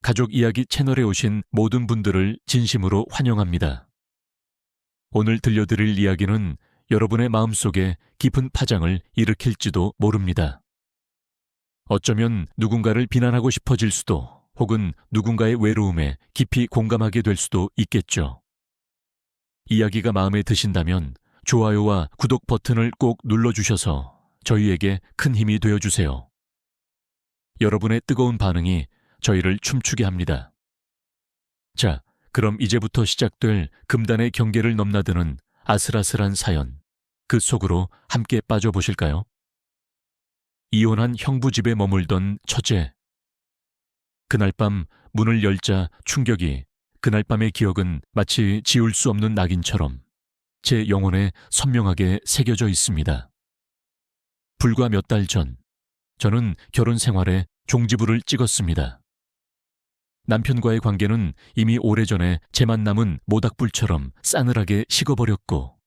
가족 이야기 채널에 오신 모든 분들을 진심으로 환영합니다. 오늘 들려드릴 이야기는 여러분의 마음속에 깊은 파장을 일으킬지도 모릅니다. 어쩌면 누군가를 비난하고 싶어질 수도, 혹은 누군가의 외로움에 깊이 공감하게 될 수도 있겠죠. 이야기가 마음에 드신다면 좋아요와 구독 버튼을 꼭 눌러주셔서 저희에게 큰 힘이 되어주세요. 여러분의 뜨거운 반응이 저희를 춤추게 합니다. 자, 그럼 이제부터 시작될 금단의 경계를 넘나드는 아슬아슬한 사연, 그 속으로 함께 빠져보실까요? 이혼한 형부 집에 머물던 처제. 그날 밤 문을 열자 충격이, 그날 밤의 기억은 마치 지울 수 없는 낙인처럼 제 영혼에 선명하게 새겨져 있습니다. 불과 몇 달 전, 저는 결혼 생활에 종지부를 찍었습니다. 남편과의 관계는 이미 오래전에 재만 남은 모닥불처럼 싸늘하게 식어버렸고,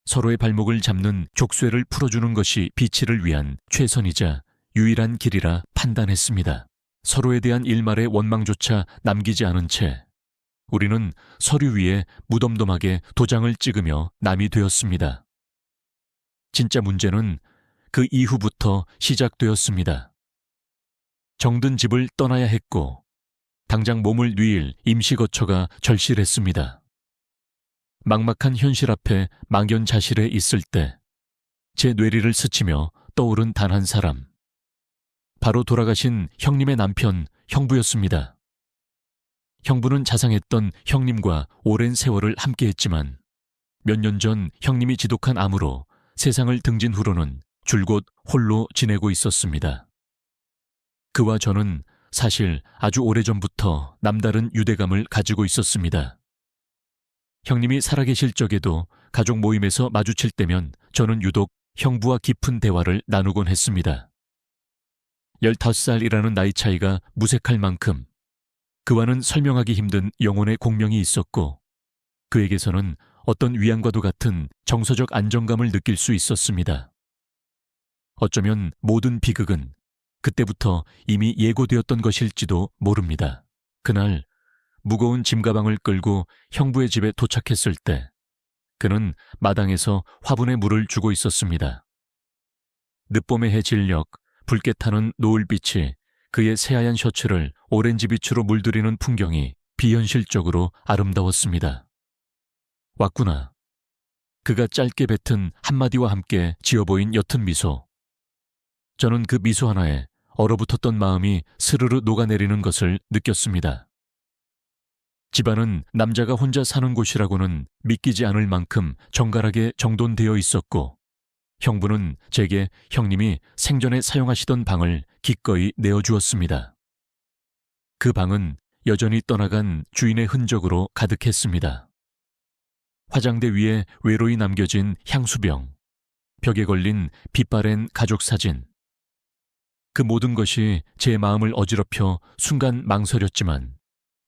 서로의 발목을 잡는 족쇄를 풀어주는 것이 비치를 위한 최선이자 유일한 길이라 판단했습니다. 서로에 대한 일말의 원망조차 남기지 않은 채 우리는 서류 위에 무덤덤하게 도장을 찍으며 남이 되었습니다. 진짜 문제는 그 이후부터 시작되었습니다. 정든 집을 떠나야 했고, 당장 몸을 뉘일 임시거처가 절실했습니다. 막막한 현실 앞에 망연자실해 있을 때 제 뇌리를 스치며 떠오른 단 한 사람, 바로 돌아가신 형님의 남편, 형부였습니다. 형부는 자상했던 형님과 오랜 세월을 함께했지만 몇 년 전 형님이 지독한 암으로 세상을 등진 후로는 줄곧 홀로 지내고 있었습니다. 그와 저는 사실 아주 오래전부터 남다른 유대감을 가지고 있었습니다. 형님이 살아계실 적에도 가족 모임에서 마주칠 때면 저는 유독 형부와 깊은 대화를 나누곤 했습니다. 15살이라는 나이 차이가 무색할 만큼 그와는 설명하기 힘든 영혼의 공명이 있었고, 그에게서는 어떤 위안과도 같은 정서적 안정감을 느낄 수 있었습니다. 어쩌면 모든 비극은 그때부터 이미 예고되었던 것일지도 모릅니다. 그날 무거운 짐가방을 끌고 형부의 집에 도착했을 때 그는 마당에서 화분에 물을 주고 있었습니다. 늦봄의 해 진력, 붉게 타는 노을빛이 그의 새하얀 셔츠를 오렌지빛으로 물들이는 풍경이 비현실적으로 아름다웠습니다. 왔구나. 그가 짧게 뱉은 한마디와 함께 지어보인 옅은 미소. 저는 그 미소 하나에 얼어붙었던 마음이 스르르 녹아내리는 것을 느꼈습니다. 집안은 남자가 혼자 사는 곳이라고는 믿기지 않을 만큼 정갈하게 정돈되어 있었고, 형부는 제게 형님이 생전에 사용하시던 방을 기꺼이 내어주었습니다. 그 방은 여전히 떠나간 주인의 흔적으로 가득했습니다. 화장대 위에 외로이 남겨진 향수병, 벽에 걸린 빛바랜 가족 사진, 그 모든 것이 제 마음을 어지럽혀 순간 망설였지만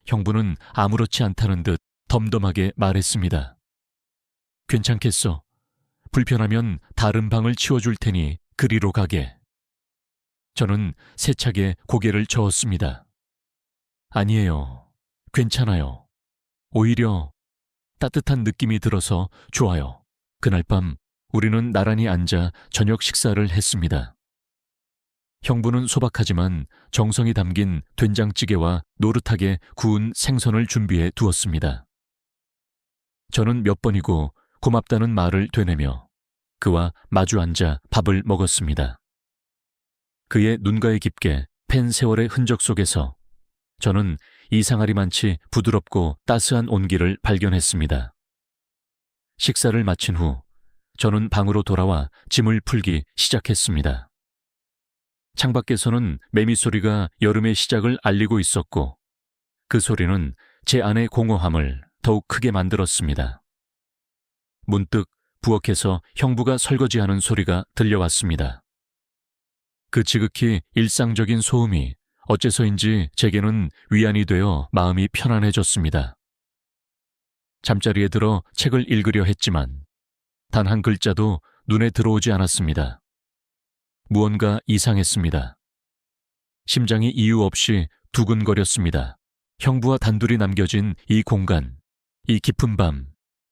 형부는 아무렇지 않다는 듯 덤덤하게 말했습니다. 괜찮겠어. 불편하면 다른 방을 치워줄 테니 그리로 가게. 저는 세차게 고개를 저었습니다. 아니에요. 괜찮아요. 오히려 따뜻한 느낌이 들어서 좋아요. 그날 밤 우리는 나란히 앉아 저녁 식사를 했습니다. 형부는 소박하지만 정성이 담긴 된장찌개와 노릇하게 구운 생선을 준비해 두었습니다. 저는 몇 번이고 고맙다는 말을 되뇌며 그와 마주 앉아 밥을 먹었습니다. 그의 눈가에 깊게 팬 세월의 흔적 속에서 저는 이상하리만치 부드럽고 따스한 온기를 발견했습니다. 식사를 마친 후 저는 방으로 돌아와 짐을 풀기 시작했습니다. 창밖에서는 매미 소리가 여름의 시작을 알리고 있었고, 그 소리는 제 안의 공허함을 더욱 크게 만들었습니다. 문득 부엌에서 형부가 설거지하는 소리가 들려왔습니다. 그 지극히 일상적인 소음이 어째서인지 제게는 위안이 되어 마음이 편안해졌습니다. 잠자리에 들어 책을 읽으려 했지만 단 한 글자도 눈에 들어오지 않았습니다. 무언가 이상했습니다. 심장이 이유 없이 두근거렸습니다. 형부와 단둘이 남겨진 이 공간, 이 깊은 밤,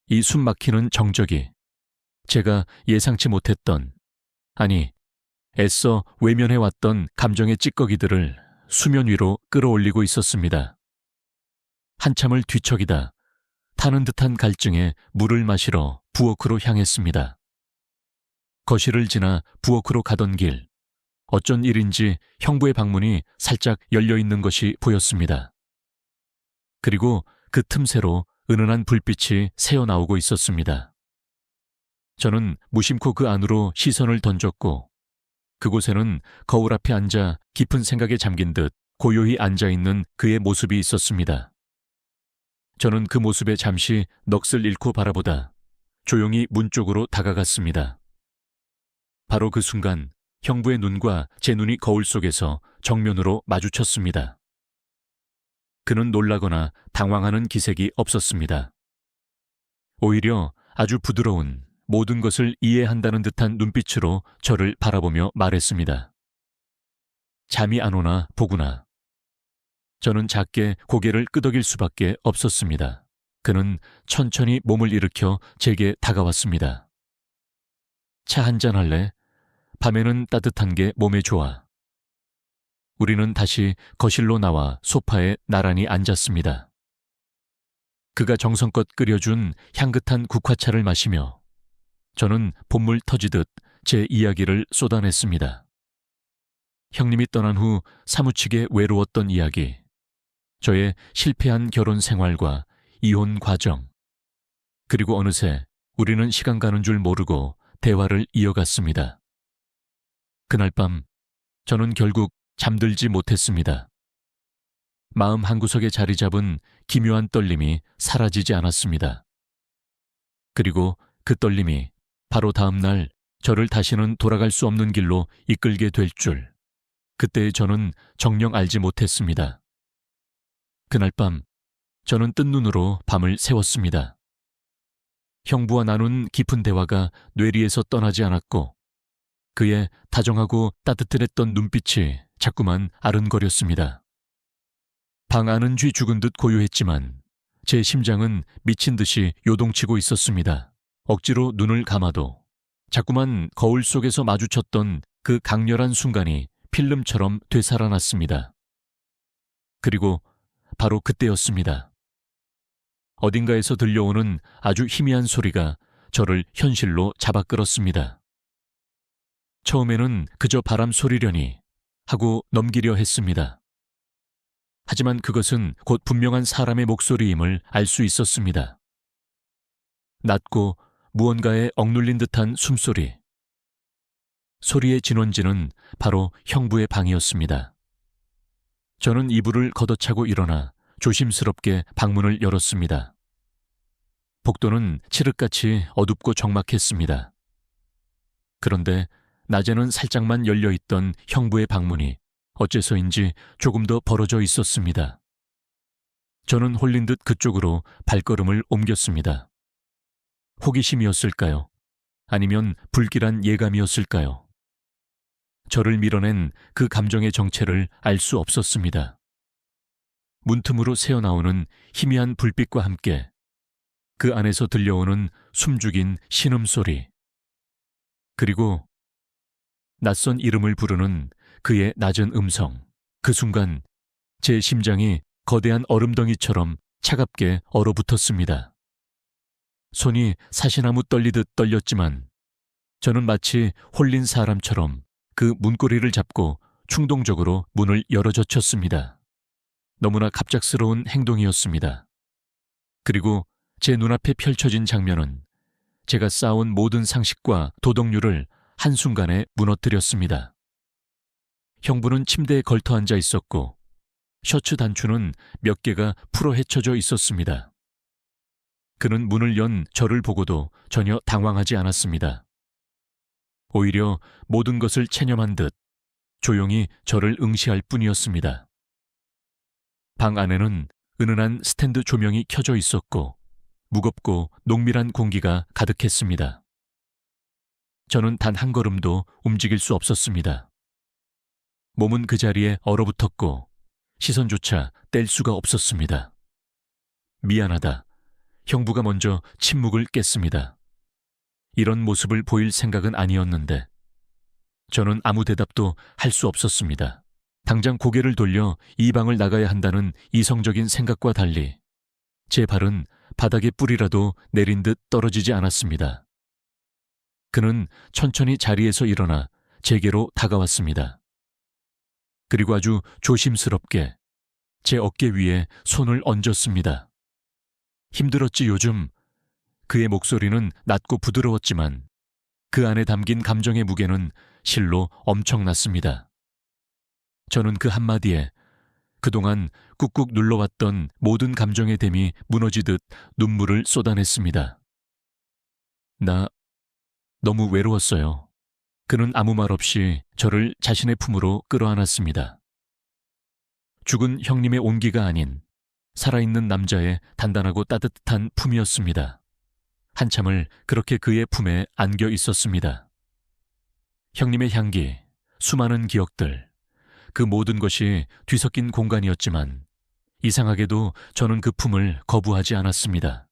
이 숨 막히는 정적이 제가 예상치 못했던, 아니, 애써 외면해왔던 감정의 찌꺼기들을 수면 위로 끌어올리고 있었습니다. 한참을 뒤척이다 타는 듯한 갈증에 물을 마시러 부엌으로 향했습니다. 거실을 지나 부엌으로 가던 길, 어쩐 일인지 형부의 방문이 살짝 열려있는 것이 보였습니다. 그리고 그 틈새로 은은한 불빛이 새어나오고 있었습니다. 저는 무심코 그 안으로 시선을 던졌고 그곳에는 거울 앞에 앉아 깊은 생각에 잠긴 듯 고요히 앉아있는 그의 모습이 있었습니다. 저는 그 모습에 잠시 넋을 잃고 바라보다 조용히 문 쪽으로 다가갔습니다. 바로 그 순간 형부의 눈과 제 눈이 거울 속에서 정면으로 마주쳤습니다. 그는 놀라거나 당황하는 기색이 없었습니다. 오히려 아주 부드러운 모든 것을 이해한다는 듯한 눈빛으로 저를 바라보며 말했습니다. 잠이 안 오나 보구나. 저는 작게 고개를 끄덕일 수밖에 없었습니다. 그는 천천히 몸을 일으켜 제게 다가왔습니다. 차 한잔 할래? 밤에는 따뜻한 게 몸에 좋아. 우리는 다시 거실로 나와 소파에 나란히 앉았습니다. 그가 정성껏 끓여준 향긋한 국화차를 마시며 저는 봇물 터지듯 제 이야기를 쏟아냈습니다. 형님이 떠난 후 사무치게 외로웠던 이야기, 저의 실패한 결혼 생활과 이혼 과정, 그리고 어느새 우리는 시간 가는 줄 모르고 대화를 이어갔습니다. 그날 밤 저는 결국 잠들지 못했습니다. 마음 한구석에 자리 잡은 기묘한 떨림이 사라지지 않았습니다. 그리고 그 떨림이 바로 다음 날 저를 다시는 돌아갈 수 없는 길로 이끌게 될 줄, 그때의 저는 정녕 알지 못했습니다. 그날 밤 저는 뜬 눈으로 밤을 새웠습니다. 형부와 나눈 깊은 대화가 뇌리에서 떠나지 않았고 그의 다정하고 따뜻했던 눈빛이 자꾸만 아른거렸습니다. 방 안은 쥐 죽은 듯 고요했지만 제 심장은 미친 듯이 요동치고 있었습니다. 억지로 눈을 감아도 자꾸만 거울 속에서 마주쳤던 그 강렬한 순간이 필름처럼 되살아났습니다. 그리고 바로 그때였습니다. 어딘가에서 들려오는 아주 희미한 소리가 저를 현실로 잡아 끌었습니다. 처음에는 그저 바람 소리려니 하고 넘기려 했습니다. 하지만 그것은 곧 분명한 사람의 목소리임을 알 수 있었습니다. 낮고 무언가에 억눌린 듯한 숨소리. 소리의 진원지는 바로 형부의 방이었습니다. 저는 이불을 걷어차고 일어나 조심스럽게 방문을 열었습니다. 복도는 칠흑같이 어둡고 적막했습니다. 그런데 낮에는 살짝만 열려있던 형부의 방문이 어째서인지 조금 더 벌어져 있었습니다. 저는 홀린 듯 그쪽으로 발걸음을 옮겼습니다. 호기심이었을까요? 아니면 불길한 예감이었을까요? 저를 밀어낸 그 감정의 정체를 알 수 없었습니다. 문틈으로 새어나오는 희미한 불빛과 함께 그 안에서 들려오는 숨죽인 신음소리, 그리고 낯선 이름을 부르는 그의 낮은 음성. 그 순간 제 심장이 거대한 얼음덩이처럼 차갑게 얼어붙었습니다. 손이 사시나무 떨리듯 떨렸지만 저는 마치 홀린 사람처럼 그 문고리를 잡고 충동적으로 문을 열어젖혔습니다. 너무나 갑작스러운 행동이었습니다. 그리고 제 눈앞에 펼쳐진 장면은 제가 쌓아온 모든 상식과 도덕률을 한순간에 무너뜨렸습니다. 형부는 침대에 걸터 앉아 있었고 셔츠 단추는 몇 개가 풀어 헤쳐져 있었습니다. 그는 문을 연 저를 보고도 전혀 당황하지 않았습니다. 오히려 모든 것을 체념한 듯 조용히 저를 응시할 뿐이었습니다. 방 안에는 은은한 스탠드 조명이 켜져 있었고 무겁고 농밀한 공기가 가득했습니다. 저는 단 한 걸음도 움직일 수 없었습니다. 몸은 그 자리에 얼어붙었고 시선조차 뗄 수가 없었습니다. 미안하다. 형부가 먼저 침묵을 깼습니다. 이런 모습을 보일 생각은 아니었는데 저는 아무 대답도 할 수 없었습니다. 당장 고개를 돌려 이 방을 나가야 한다는 이성적인 생각과 달리 제 발은 바닥에 뿌리라도 내린 듯 떨어지지 않았습니다. 그는 천천히 자리에서 일어나 제게로 다가왔습니다. 그리고 아주 조심스럽게 제 어깨 위에 손을 얹었습니다. 힘들었지 요즘. 그의 목소리는 낮고 부드러웠지만 그 안에 담긴 감정의 무게는 실로 엄청났습니다. 저는 그 한마디에 그동안 꾹꾹 눌러왔던 모든 감정의 댐이 무너지듯 눈물을 쏟아냈습니다. 나 너무 외로웠어요. 그는 아무 말 없이 저를 자신의 품으로 끌어안았습니다. 죽은 형님의 온기가 아닌 살아있는 남자의 단단하고 따뜻한 품이었습니다. 한참을 그렇게 그의 품에 안겨 있었습니다. 형님의 향기, 수많은 기억들, 그 모든 것이 뒤섞인 공간이었지만 이상하게도 저는 그 품을 거부하지 않았습니다.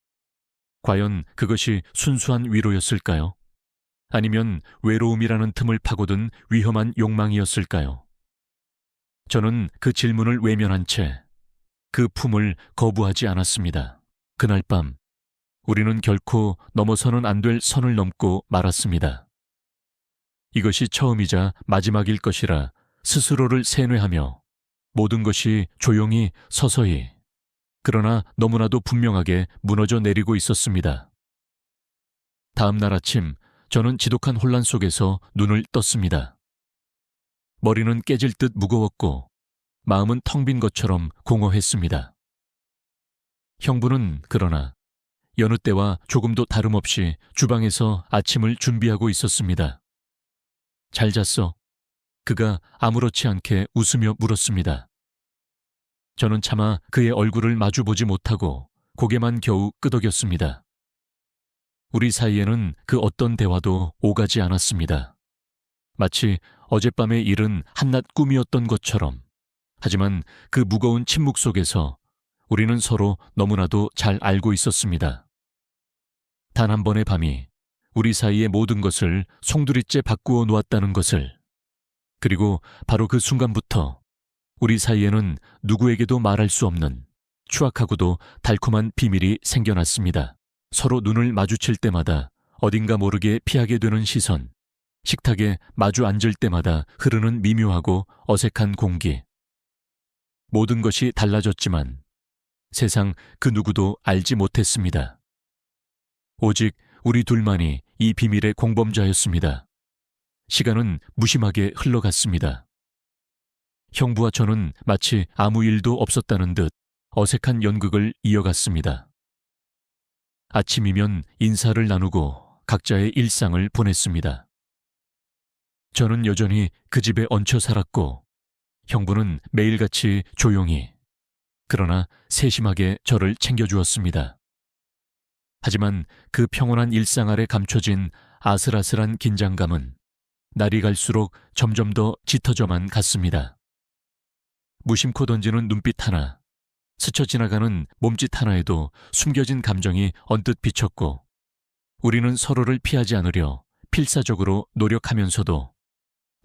과연 그것이 순수한 위로였을까요? 아니면 외로움이라는 틈을 파고든 위험한 욕망이었을까요? 저는 그 질문을 외면한 채 그 품을 거부하지 않았습니다. 그날 밤 우리는 결코 넘어서는 안 될 선을 넘고 말았습니다. 이것이 처음이자 마지막일 것이라 스스로를 세뇌하며 모든 것이 조용히 서서히 그러나 너무나도 분명하게 무너져 내리고 있었습니다. 다음 날 아침 저는 지독한 혼란 속에서 눈을 떴습니다. 머리는 깨질 듯 무거웠고 마음은 텅 빈 것처럼 공허했습니다. 형부는 그러나 여느 때와 조금도 다름없이 주방에서 아침을 준비하고 있었습니다. 잘 잤어? 그가 아무렇지 않게 웃으며 물었습니다. 저는 차마 그의 얼굴을 마주보지 못하고 고개만 겨우 끄덕였습니다. 우리 사이에는 그 어떤 대화도 오가지 않았습니다. 마치 어젯밤의 일은 한낱 꿈이었던 것처럼. 하지만 그 무거운 침묵 속에서 우리는 서로 너무나도 잘 알고 있었습니다. 단 한 번의 밤이 우리 사이의 모든 것을 송두리째 바꾸어 놓았다는 것을, 그리고 바로 그 순간부터 우리 사이에는 누구에게도 말할 수 없는 추악하고도 달콤한 비밀이 생겨났습니다. 서로 눈을 마주칠 때마다 어딘가 모르게 피하게 되는 시선, 식탁에 마주 앉을 때마다 흐르는 미묘하고 어색한 공기. 모든 것이 달라졌지만 세상 그 누구도 알지 못했습니다. 오직 우리 둘만이 이 비밀의 공범자였습니다. 시간은 무심하게 흘러갔습니다. 형부와 저는 마치 아무 일도 없었다는 듯 어색한 연극을 이어갔습니다. 아침이면 인사를 나누고 각자의 일상을 보냈습니다. 저는 여전히 그 집에 얹혀 살았고 형부는 매일같이 조용히 그러나 세심하게 저를 챙겨주었습니다. 하지만 그 평온한 일상 아래 감춰진 아슬아슬한 긴장감은 날이 갈수록 점점 더 짙어져만 갔습니다. 무심코 던지는 눈빛 하나, 스쳐 지나가는 몸짓 하나에도 숨겨진 감정이 언뜻 비쳤고 우리는 서로를 피하지 않으려 필사적으로 노력하면서도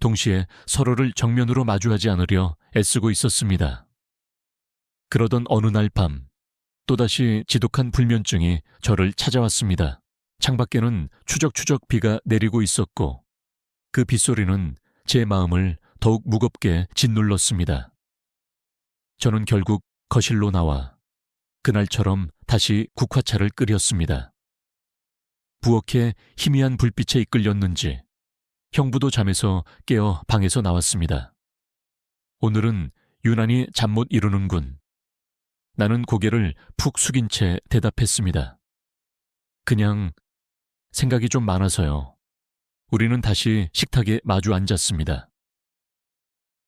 동시에 서로를 정면으로 마주하지 않으려 애쓰고 있었습니다. 그러던 어느 날 밤, 또다시 지독한 불면증이 저를 찾아왔습니다. 창밖에는 추적추적 비가 내리고 있었고 그 빗소리는 제 마음을 더욱 무겁게 짓눌렀습니다. 저는 결국 거실로 나와 그날처럼 다시 국화차를 끓였습니다. 부엌에 희미한 불빛에 이끌렸는지 형부도 잠에서 깨어 방에서 나왔습니다. 오늘은 유난히 잠 못 이루는군. 나는 고개를 푹 숙인 채 대답했습니다. 그냥 생각이 좀 많아서요. 우리는 다시 식탁에 마주 앉았습니다.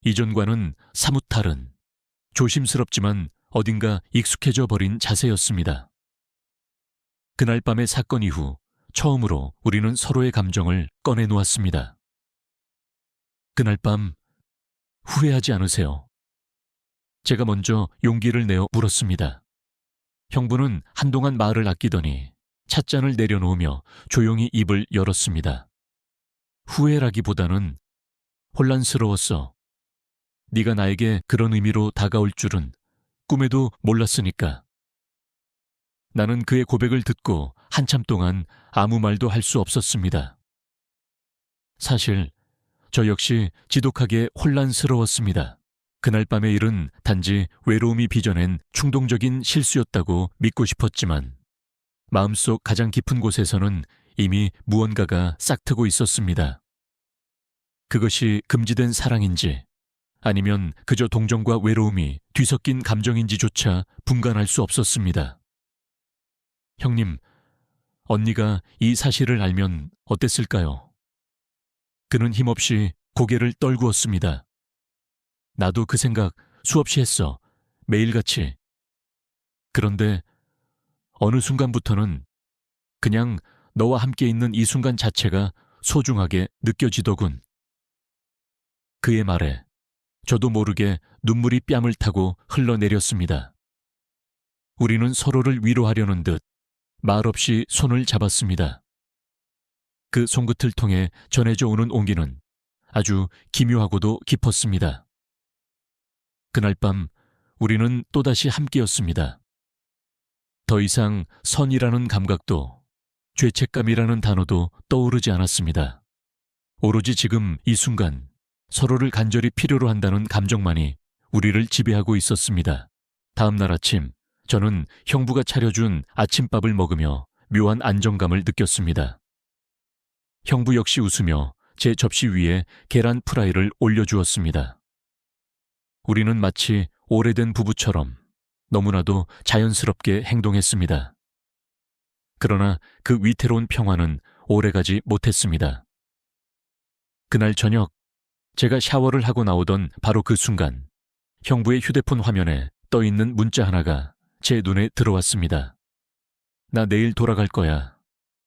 이전과는 사뭇 다른, 조심스럽지만 어딘가 익숙해져 버린 자세였습니다. 그날 밤의 사건 이후 처음으로 우리는 서로의 감정을 꺼내놓았습니다. 그날 밤 후회하지 않으세요? 제가 먼저 용기를 내어 물었습니다. 형부는 한동안 말을 아끼더니 찻잔을 내려놓으며 조용히 입을 열었습니다. 후회라기보다는 혼란스러웠어. 네가 나에게 그런 의미로 다가올 줄은 꿈에도 몰랐으니까. 나는 그의 고백을 듣고 한참 동안 아무 말도 할 수 없었습니다. 사실 저 역시 지독하게 혼란스러웠습니다. 그날 밤의 일은 단지 외로움이 빚어낸 충동적인 실수였다고 믿고 싶었지만 마음속 가장 깊은 곳에서는 이미 무언가가 싹트고 있었습니다. 그것이 금지된 사랑인지 아니면 그저 동정과 외로움이 뒤섞인 감정인지조차 분간할 수 없었습니다. 형님, 언니가 이 사실을 알면 어땠을까요? 그는 힘없이 고개를 떨구었습니다. 나도 그 생각 수없이 했어. 매일같이. 그런데 어느 순간부터는 그냥 너와 함께 있는 이 순간 자체가 소중하게 느껴지더군. 그의 말에 저도 모르게 눈물이 뺨을 타고 흘러내렸습니다. 우리는 서로를 위로하려는 듯 말없이 손을 잡았습니다. 그 손끝을 통해 전해져 오는 온기는 아주 기묘하고도 깊었습니다. 그날 밤 우리는 또다시 함께였습니다. 더 이상 선이라는 감각도 죄책감이라는 단어도 떠오르지 않았습니다. 오로지 지금 이 순간 서로를 간절히 필요로 한다는 감정만이 우리를 지배하고 있었습니다. 다음 날 아침 저는 형부가 차려준 아침밥을 먹으며 묘한 안정감을 느꼈습니다. 형부 역시 웃으며 제 접시 위에 계란 프라이를 올려주었습니다. 우리는 마치 오래된 부부처럼 너무나도 자연스럽게 행동했습니다. 그러나 그 위태로운 평화는 오래가지 못했습니다. 그날 저녁 제가 샤워를 하고 나오던 바로 그 순간 형부의 휴대폰 화면에 떠있는 문자 하나가 제 눈에 들어왔습니다. 나 내일 돌아갈 거야.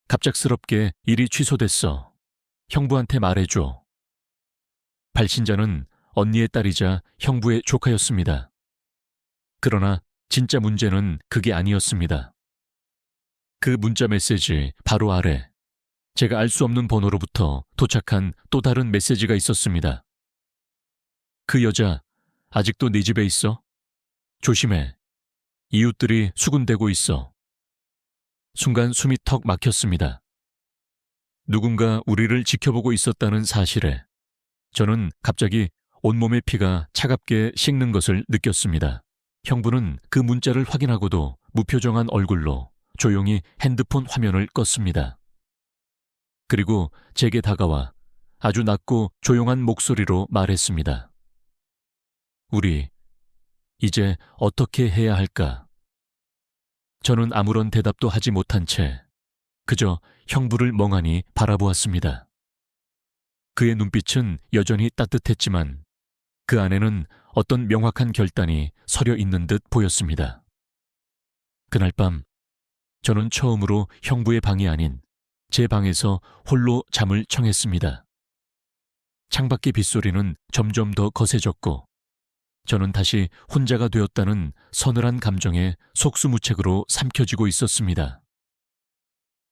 갑작스럽게 일이 취소됐어. 형부한테 말해줘. 발신자는 언니의 딸이자 형부의 조카였습니다. 그러나 진짜 문제는 그게 아니었습니다. 그 문자 메시지 바로 아래 제가 알 수 없는 번호로부터 도착한 또 다른 메시지가 있었습니다. 그 여자 아직도 네 집에 있어? 조심해. 이웃들이 수군대고 있어. 순간 숨이 턱 막혔습니다. 누군가 우리를 지켜보고 있었다는 사실에 저는 갑자기 온몸의 피가 차갑게 식는 것을 느꼈습니다. 형부는 그 문자를 확인하고도 무표정한 얼굴로 조용히 핸드폰 화면을 껐습니다. 그리고 제게 다가와 아주 낮고 조용한 목소리로 말했습니다. 우리 이제 어떻게 해야 할까? 저는 아무런 대답도 하지 못한 채 그저 형부를 멍하니 바라보았습니다. 그의 눈빛은 여전히 따뜻했지만 그 안에는 어떤 명확한 결단이 서려 있는 듯 보였습니다. 그날 밤 저는 처음으로 형부의 방이 아닌 제 방에서 홀로 잠을 청했습니다. 창밖의 빗소리는 점점 더 거세졌고 저는 다시 혼자가 되었다는 서늘한 감정에 속수무책으로 삼켜지고 있었습니다.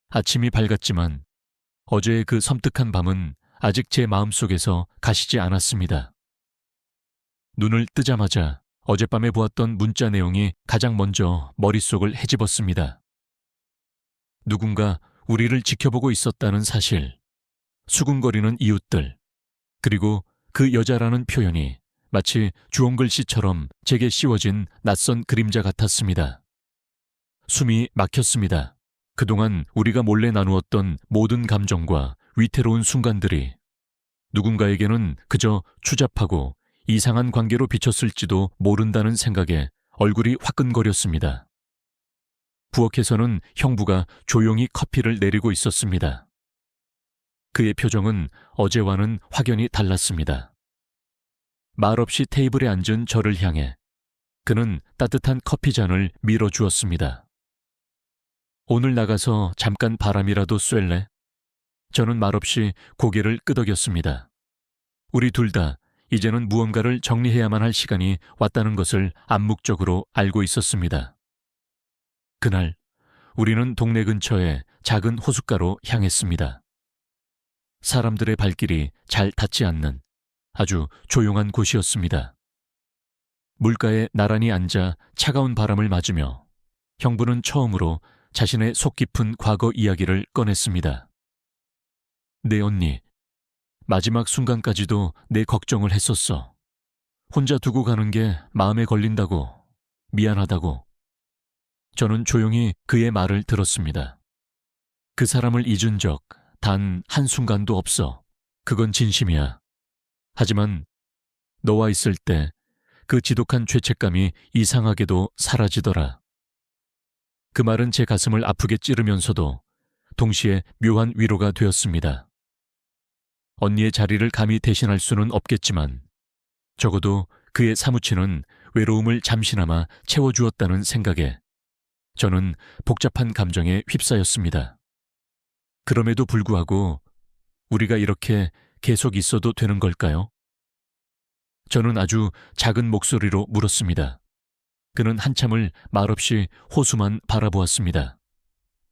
아침이 밝았지만 어제의 그 섬뜩한 밤은 아직 제 마음속에서 가시지 않았습니다. 눈을 뜨자마자 어젯밤에 보았던 문자 내용이 가장 먼저 머릿속을 헤집었습니다. 누군가 우리를 지켜보고 있었다는 사실, 수군거리는 이웃들, 그리고 그 여자라는 표현이 마치 주홍글씨처럼 제게 씌워진 낯선 그림자 같았습니다. 숨이 막혔습니다. 그동안 우리가 몰래 나누었던 모든 감정과 위태로운 순간들이 누군가에게는 그저 추잡하고 이상한 관계로 비쳤을지도 모른다는 생각에 얼굴이 화끈거렸습니다. 부엌에서는 형부가 조용히 커피를 내리고 있었습니다. 그의 표정은 어제와는 확연히 달랐습니다. 말없이 테이블에 앉은 저를 향해 그는 따뜻한 커피잔을 밀어주었습니다. 오늘 나가서 잠깐 바람이라도 쐴래? 저는 말없이 고개를 끄덕였습니다. 우리 둘 다 이제는 무언가를 정리해야만 할 시간이 왔다는 것을 암묵적으로 알고 있었습니다. 그날 우리는 동네 근처의 작은 호숫가로 향했습니다. 사람들의 발길이 잘 닿지 않는 아주 조용한 곳이었습니다. 물가에 나란히 앉아 차가운 바람을 맞으며 형부는 처음으로 자신의 속 깊은 과거 이야기를 꺼냈습니다. 내 언니, 마지막 순간까지도 내 걱정을 했었어. 혼자 두고 가는 게 마음에 걸린다고, 미안하다고. 저는 조용히 그의 말을 들었습니다. 그 사람을 잊은 적 단 한순간도 없어. 그건 진심이야. 하지만 너와 있을 때 그 지독한 죄책감이 이상하게도 사라지더라. 그 말은 제 가슴을 아프게 찌르면서도 동시에 묘한 위로가 되었습니다. 언니의 자리를 감히 대신할 수는 없겠지만 적어도 그의 사무치는 외로움을 잠시나마 채워주었다는 생각에 저는 복잡한 감정에 휩싸였습니다. 그럼에도 불구하고 우리가 이렇게 계속 있어도 되는 걸까요? 저는 아주 작은 목소리로 물었습니다. 그는 한참을 말없이 호수만 바라보았습니다.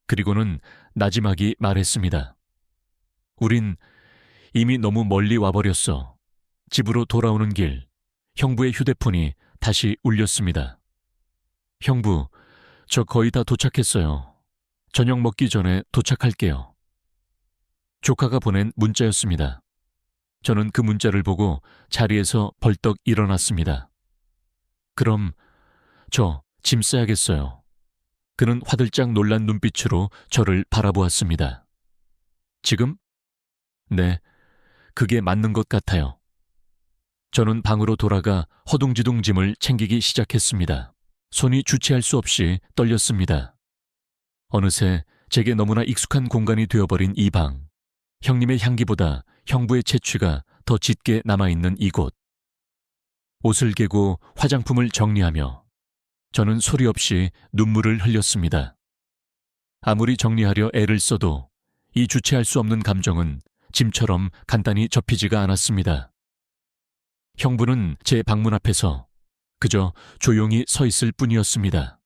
그리고는 나지막이 말했습니다. 우린 이미 너무 멀리 와버렸어. 집으로 돌아오는 길, 형부의 휴대폰이 다시 울렸습니다. 형부, 저 거의 다 도착했어요. 저녁 먹기 전에 도착할게요. 조카가 보낸 문자였습니다. 저는 그 문자를 보고 자리에서 벌떡 일어났습니다. 그럼 저 짐 싸야겠어요. 그는 화들짝 놀란 눈빛으로 저를 바라보았습니다. 지금? 네, 그게 맞는 것 같아요. 저는 방으로 돌아가 허둥지둥 짐을 챙기기 시작했습니다. 손이 주체할 수 없이 떨렸습니다. 어느새 제게 너무나 익숙한 공간이 되어버린 이 방. 형님의 향기보다 형부의 채취가 더 짙게 남아있는 이곳. 옷을 개고 화장품을 정리하며 저는 소리 없이 눈물을 흘렸습니다. 아무리 정리하려 애를 써도 이 주체할 수 없는 감정은 짐처럼 간단히 접히지가 않았습니다. 형부는 제 방문 앞에서 그저 조용히 서 있을 뿐이었습니다.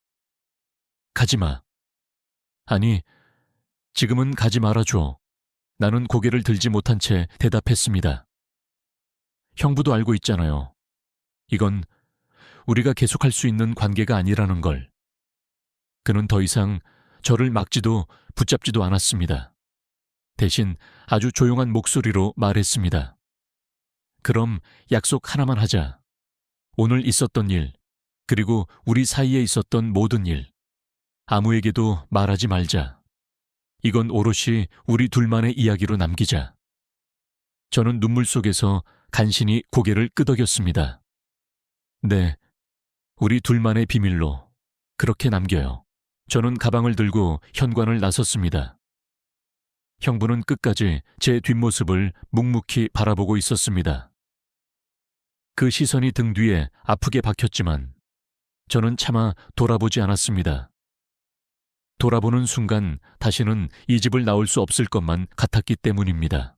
가지마. 아니, 지금은 가지 말아줘. 나는 고개를 들지 못한 채 대답했습니다. 형부도 알고 있잖아요. 이건 우리가 계속할 수 있는 관계가 아니라는 걸. 그는 더 이상 저를 막지도 붙잡지도 않았습니다. 대신 아주 조용한 목소리로 말했습니다. 그럼 약속 하나만 하자. 오늘 있었던 일, 그리고 우리 사이에 있었던 모든 일, 아무에게도 말하지 말자. 이건 오롯이 우리 둘만의 이야기로 남기자. 저는 눈물 속에서 간신히 고개를 끄덕였습니다. 네, 우리 둘만의 비밀로 그렇게 남겨요. 저는 가방을 들고 현관을 나섰습니다. 형부는 끝까지 제 뒷모습을 묵묵히 바라보고 있었습니다. 그 시선이 등 뒤에 아프게 박혔지만 저는 차마 돌아보지 않았습니다. 돌아보는 순간 다시는 이 집을 나올 수 없을 것만 같았기 때문입니다.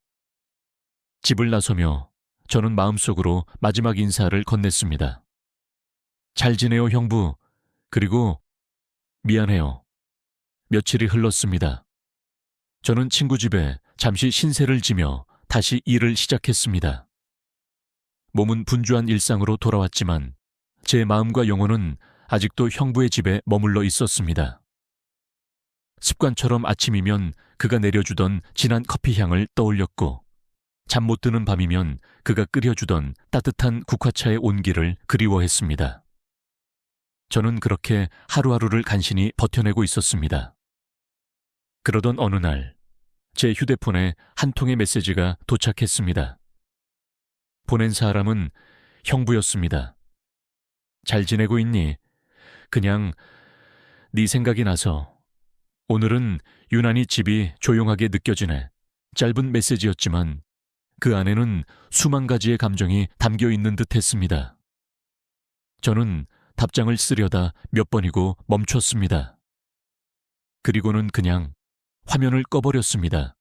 집을 나서며 저는 마음속으로 마지막 인사를 건넸습니다. 잘 지내요, 형부. 그리고 미안해요. 며칠이 흘렀습니다. 저는 친구 집에 잠시 신세를 지며 다시 일을 시작했습니다. 몸은 분주한 일상으로 돌아왔지만 제 마음과 영혼은 아직도 형부의 집에 머물러 있었습니다. 습관처럼 아침이면 그가 내려주던 진한 커피 향을 떠올렸고 잠 못 드는 밤이면 그가 끓여주던 따뜻한 국화차의 온기를 그리워했습니다. 저는 그렇게 하루하루를 간신히 버텨내고 있었습니다. 그러던 어느 날 제 휴대폰에 한 통의 메시지가 도착했습니다. 보낸 사람은 형부였습니다. 잘 지내고 있니? 그냥 네 생각이 나서. 오늘은 유난히 집이 조용하게 느껴지네. 짧은 메시지였지만 그 안에는 수만 가지의 감정이 담겨 있는 듯 했습니다. 저는 답장을 쓰려다 몇 번이고 멈췄습니다. 그리고는 그냥 화면을 꺼버렸습니다.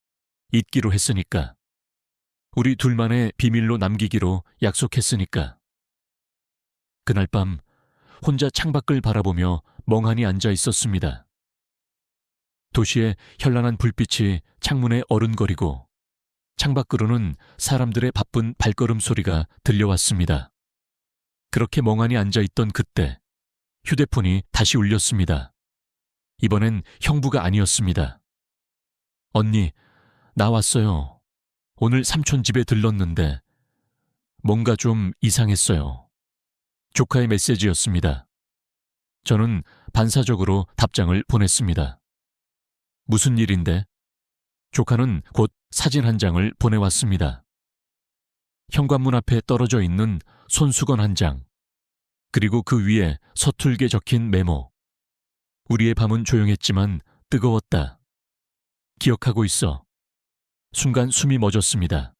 잊기로 했으니까. 우리 둘만의 비밀로 남기기로 약속했으니까. 그날 밤 혼자 창밖을 바라보며 멍하니 앉아 있었습니다. 도시의 현란한 불빛이 창문에 어른거리고 창밖으로는 사람들의 바쁜 발걸음 소리가 들려왔습니다. 그렇게 멍하니 앉아있던 그때 휴대폰이 다시 울렸습니다. 이번엔 형부가 아니었습니다. 언니, 나 왔어요. 오늘 삼촌 집에 들렀는데 뭔가 좀 이상했어요. 조카의 메시지였습니다. 저는 반사적으로 답장을 보냈습니다. 무슨 일인데? 조카는 곧 사진 한 장을 보내왔습니다. 현관문 앞에 떨어져 있는 손수건 한 장, 그리고 그 위에 서툴게 적힌 메모. 우리의 밤은 조용했지만 뜨거웠다. 기억하고 있어. 순간 숨이 멎었습니다.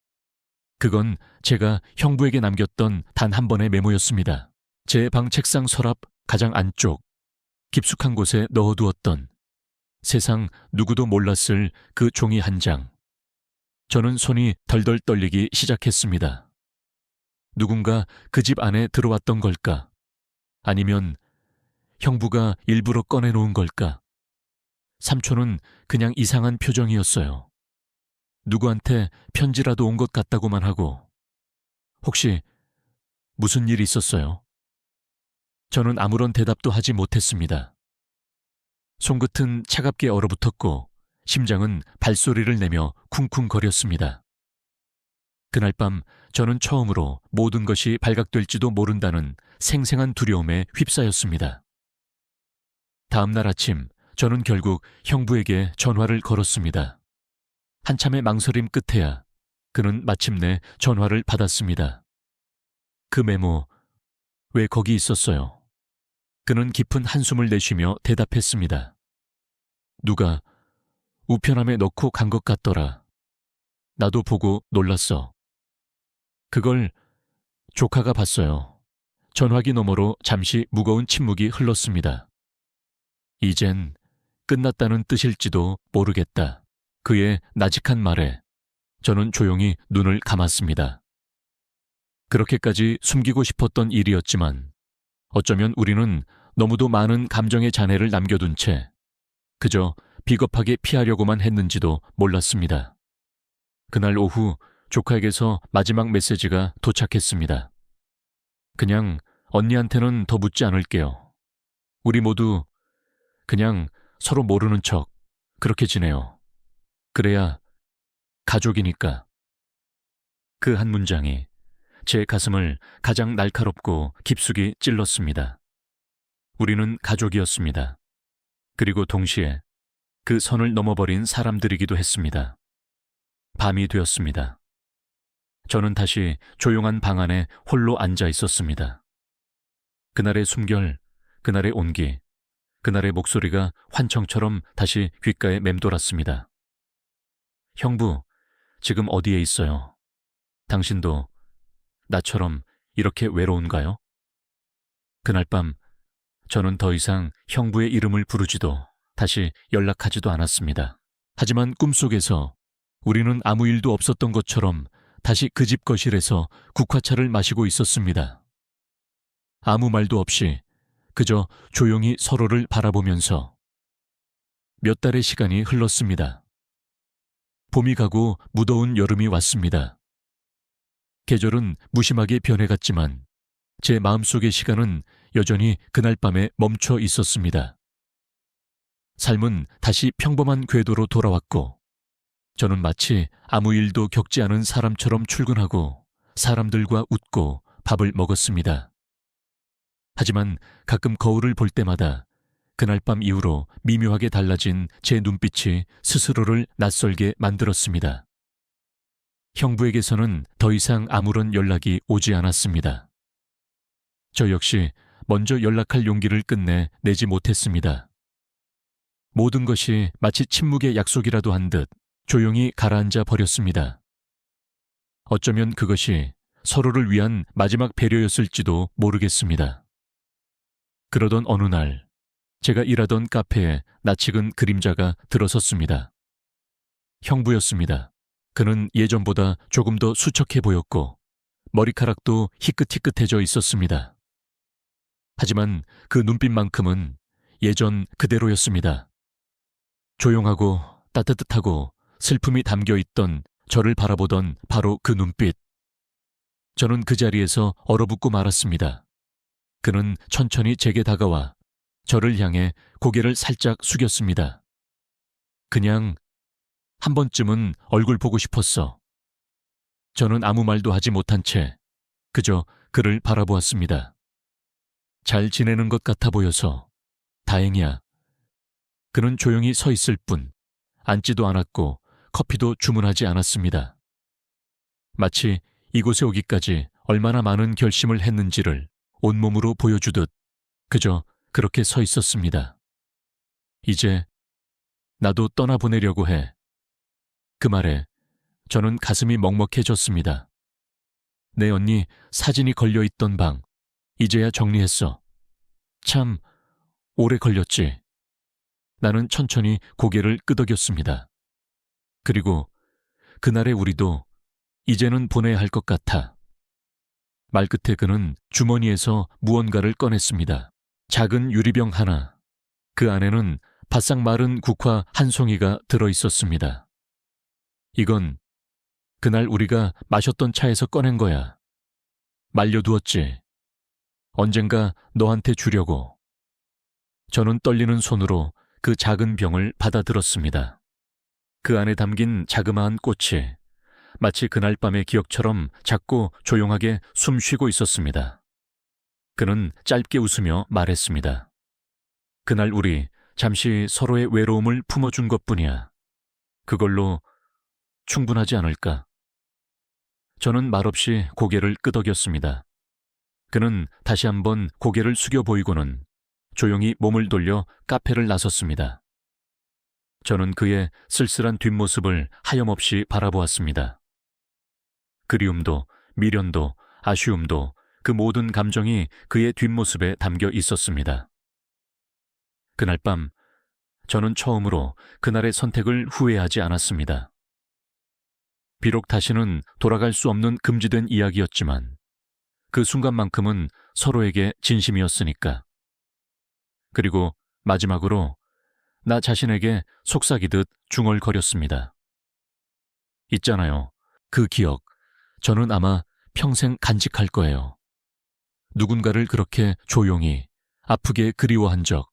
그건 제가 형부에게 남겼던 단 한 번의 메모였습니다. 제 방 책상 서랍 가장 안쪽, 깊숙한 곳에 넣어두었던 세상 누구도 몰랐을 그 종이 한 장. 저는 손이 덜덜 떨리기 시작했습니다. 누군가 그 집 안에 들어왔던 걸까? 아니면 형부가 일부러 꺼내놓은 걸까? 삼촌은 그냥 이상한 표정이었어요. 누구한테 편지라도 온 것 같다고만 하고. 혹시 무슨 일 있었어요? 저는 아무런 대답도 하지 못했습니다. 손끝은 차갑게 얼어붙었고 심장은 발소리를 내며 쿵쿵거렸습니다. 그날 밤 저는 처음으로 모든 것이 발각될지도 모른다는 생생한 두려움에 휩싸였습니다. 다음 날 아침 저는 결국 형부에게 전화를 걸었습니다. 한참의 망설임 끝에야 그는 마침내 전화를 받았습니다. 그 메모, 왜 거기 있었어요? 그는 깊은 한숨을 내쉬며 대답했습니다. 누가 우편함에 넣고 간 것 같더라. 나도 보고 놀랐어. 그걸 조카가 봤어요. 전화기 너머로 잠시 무거운 침묵이 흘렀습니다. 이젠 끝났다는 뜻일지도 모르겠다. 그의 나직한 말에 저는 조용히 눈을 감았습니다. 그렇게까지 숨기고 싶었던 일이었지만 어쩌면 우리는 너무도 많은 감정의 잔해를 남겨둔 채 그저 비겁하게 피하려고만 했는지도 몰랐습니다. 그날 오후 조카에게서 마지막 메시지가 도착했습니다. 그냥 언니한테는 더 묻지 않을게요. 우리 모두 그냥 서로 모르는 척 그렇게 지내요. 그래야 가족이니까. 그 한 문장이 제 가슴을 가장 날카롭고 깊숙이 찔렀습니다. 우리는 가족이었습니다. 그리고 동시에 그 선을 넘어버린 사람들이기도 했습니다. 밤이 되었습니다. 저는 다시 조용한 방 안에 홀로 앉아 있었습니다. 그날의 숨결, 그날의 온기, 그날의 목소리가 환청처럼 다시 귓가에 맴돌았습니다. 형부, 지금 어디에 있어요? 당신도 나처럼 이렇게 외로운가요? 그날 밤 저는 더 이상 형부의 이름을 부르지도 다시 연락하지도 않았습니다. 하지만 꿈속에서 우리는 아무 일도 없었던 것처럼 다시 그 집 거실에서 국화차를 마시고 있었습니다. 아무 말도 없이 그저 조용히 서로를 바라보면서 몇 달의 시간이 흘렀습니다. 봄이 가고 무더운 여름이 왔습니다. 계절은 무심하게 변해갔지만 제 마음속의 시간은 여전히 그날 밤에 멈춰 있었습니다. 삶은 다시 평범한 궤도로 돌아왔고 저는 마치 아무 일도 겪지 않은 사람처럼 출근하고 사람들과 웃고 밥을 먹었습니다. 하지만 가끔 거울을 볼 때마다 그날 밤 이후로 미묘하게 달라진 제 눈빛이 스스로를 낯설게 만들었습니다. 형부에게서는 더 이상 아무런 연락이 오지 않았습니다. 저 역시 먼저 연락할 용기를 끝내 내지 못했습니다. 모든 것이 마치 침묵의 약속이라도 한 듯 조용히 가라앉아 버렸습니다. 어쩌면 그것이 서로를 위한 마지막 배려였을지도 모르겠습니다. 그러던 어느 날 제가 일하던 카페에 낯익은 그림자가 들어섰습니다. 형부였습니다. 그는 예전보다 조금 더 수척해 보였고 머리카락도 희끗희끗해져 있었습니다. 하지만 그 눈빛만큼은 예전 그대로였습니다. 조용하고 따뜻하고 슬픔이 담겨 있던 저를 바라보던 바로 그 눈빛. 저는 그 자리에서 얼어붙고 말았습니다. 그는 천천히 제게 다가와 저를 향해 고개를 살짝 숙였습니다. 그냥 한 번쯤은 얼굴 보고 싶었어. 저는 아무 말도 하지 못한 채 그저 그를 바라보았습니다. 잘 지내는 것 같아 보여서 다행이야. 그는 조용히 서 있을 뿐 앉지도 않았고 커피도 주문하지 않았습니다. 마치 이곳에 오기까지 얼마나 많은 결심을 했는지를 온몸으로 보여주듯 그저 그렇게 서 있었습니다. 이제 나도 떠나보내려고 해. 그 말에 저는 가슴이 먹먹해졌습니다. 내 언니 사진이 걸려있던 방, 이제야 정리했어. 참 오래 걸렸지. 나는 천천히 고개를 끄덕였습니다. 그리고 그날의 우리도 이제는 보내야 할 것 같아. 말끝에 그는 주머니에서 무언가를 꺼냈습니다. 작은 유리병 하나. 그 안에는 바싹 마른 국화 한 송이가 들어있었습니다. 이건 그날 우리가 마셨던 차에서 꺼낸 거야. 말려두었지. 언젠가 너한테 주려고. 저는 떨리는 손으로 그 작은 병을 받아들었습니다. 그 안에 담긴 자그마한 꽃이 마치 그날 밤의 기억처럼 작고 조용하게 숨 쉬고 있었습니다. 그는 짧게 웃으며 말했습니다. 그날 우리 잠시 서로의 외로움을 품어준 것뿐이야. 그걸로 충분하지 않을까? 저는 말없이 고개를 끄덕였습니다. 그는 다시 한번 고개를 숙여 보이고는 조용히 몸을 돌려 카페를 나섰습니다. 저는 그의 쓸쓸한 뒷모습을 하염없이 바라보았습니다. 그리움도 미련도 아쉬움도 그 모든 감정이 그의 뒷모습에 담겨 있었습니다. 그날 밤 저는 처음으로 그날의 선택을 후회하지 않았습니다. 비록 다시는 돌아갈 수 없는 금지된 이야기였지만 그 순간만큼은 서로에게 진심이었으니까. 그리고 마지막으로 나 자신에게 속삭이듯 중얼거렸습니다. 있잖아요. 그 기억. 저는 아마 평생 간직할 거예요. 누군가를 그렇게 조용히, 아프게 그리워한 적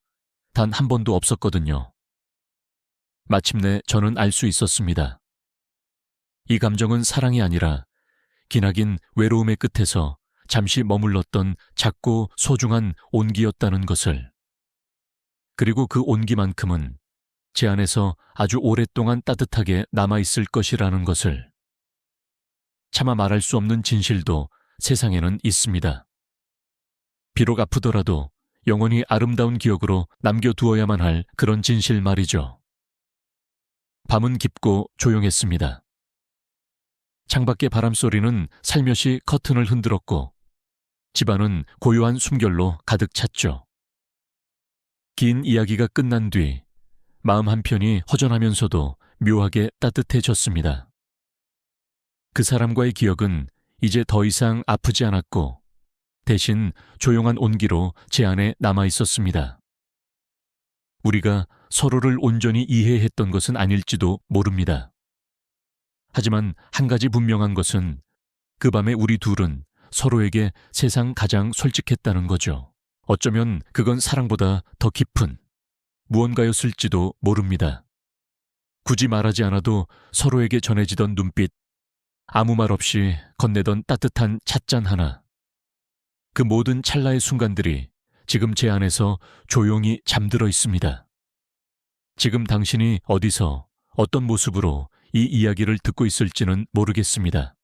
단 한 번도 없었거든요. 마침내 저는 알 수 있었습니다. 이 감정은 사랑이 아니라 기나긴 외로움의 끝에서 잠시 머물렀던 작고 소중한 온기였다는 것을. 그리고 그 온기만큼은 제 안에서 아주 오랫동안 따뜻하게 남아있을 것이라는 것을. 차마 말할 수 없는 진실도 세상에는 있습니다. 비록 아프더라도 영원히 아름다운 기억으로 남겨두어야만 할 그런 진실 말이죠. 밤은 깊고 조용했습니다. 창밖의 바람소리는 살며시 커튼을 흔들었고 집안은 고요한 숨결로 가득 찼죠. 긴 이야기가 끝난 뒤 마음 한편이 허전하면서도 묘하게 따뜻해졌습니다. 그 사람과의 기억은 이제 더 이상 아프지 않았고 대신 조용한 온기로 제 안에 남아 있었습니다. 우리가 서로를 온전히 이해했던 것은 아닐지도 모릅니다. 하지만 한 가지 분명한 것은 그 밤에 우리 둘은 서로에게 세상 가장 솔직했다는 거죠. 어쩌면 그건 사랑보다 더 깊은 무언가였을지도 모릅니다. 굳이 말하지 않아도 서로에게 전해지던 눈빛, 아무 말 없이 건네던 따뜻한 찻잔 하나. 그 모든 찰나의 순간들이 지금 제 안에서 조용히 잠들어 있습니다. 지금 당신이 어디서 어떤 모습으로 이 이야기를 듣고 있을지는 모르겠습니다.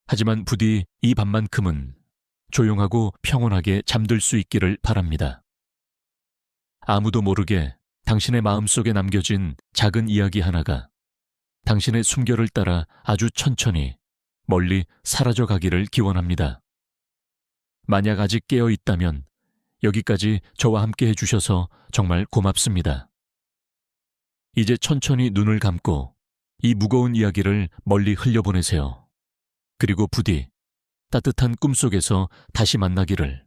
하지만 부디 이 밤만큼은 조용하고 평온하게 잠들 수 있기를 바랍니다. 아무도 모르게 당신의 마음속에 남겨진 작은 이야기 하나가 당신의 숨결을 따라 아주 천천히 멀리 사라져 가기를 기원합니다. 만약 아직 깨어 있다면 여기까지 저와 함께 해주셔서 정말 고맙습니다. 이제 천천히 눈을 감고 이 무거운 이야기를 멀리 흘려보내세요. 그리고 부디 따뜻한 꿈속에서 다시 만나기를.